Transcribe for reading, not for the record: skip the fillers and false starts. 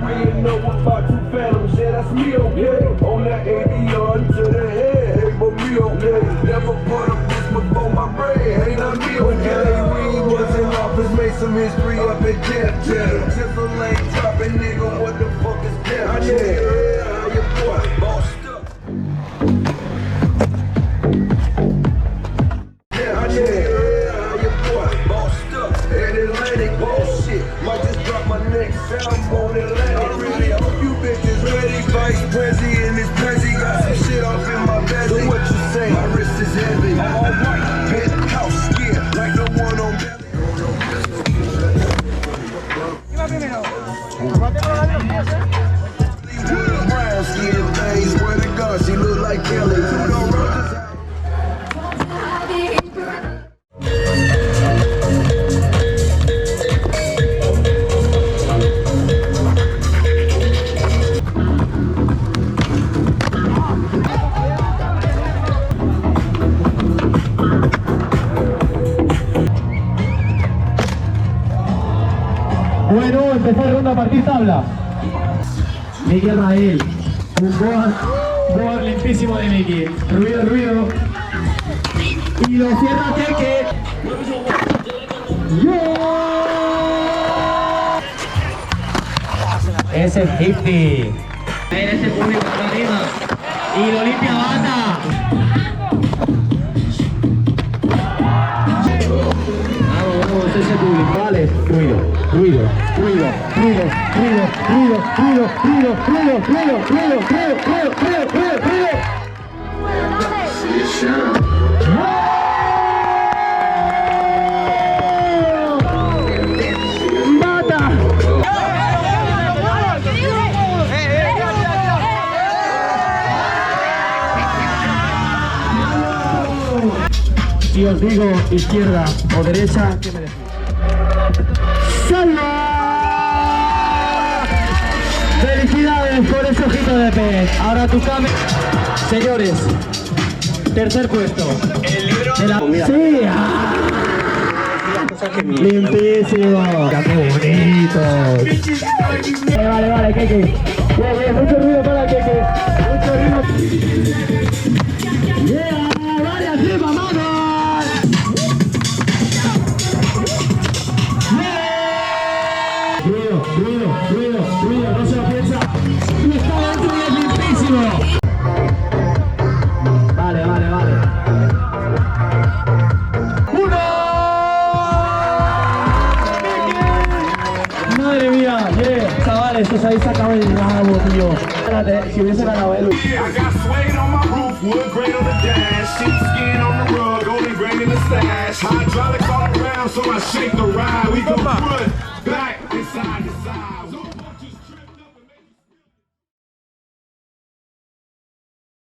You know about two phantoms, yeah, that's me, okay? On that ADR to the head, hey, but me, okay? Never put a bitch before my brain, ain't not me, okay? Reed was in office, made some history up in Jeff. Tizzle ain't dropping, nigga, what the fuck is that? Yeah, your boy, bossed up. Yeah, your boy, bossed up. And Atlantic bullshit, might just drop my next album on Atlantic. I really hope you bitches ready. Vice President is crazy, got some shit off in my belly. So what you say? My wrist is heavy. I'm all white, penthouse skin, like the one on belly. Brown skin things, swear to God, she look like Kelly. Bueno, empezó la ronda a partir tabla. Miguel Rael, un board limpísimo de Miki. Ruido. Y lo cierra Keke. Ese es Hifty. Mira ese público acá arriba. Y lo limpia Bata. Vamos, ese público. Vale, ruido. Si os digo izquierda o derecha, ¿qué me decís? ¡Salva! ¡Felicidades por ese ojito de pez! Ahora tu cámara. Señores, tercer puesto. El libro de la... ¡Sí! ¡Ah! ¡Limpísimo! ¡Qué bonitos! Vale, Keke. Bien, mucho ruido para Keke. Mucho ruido. ¡Yeah! ¡Vale, arriba, vamos! Ruido, no se lo piensa. Y está dentro y es limpísimo. Vale. ¡Uno! Madre mía, chavales, os habéis sacado el rabo, tío. Espérate, si hubiese ganado él. Hydraulics all around, so I shake the ride. We go front, back, inside.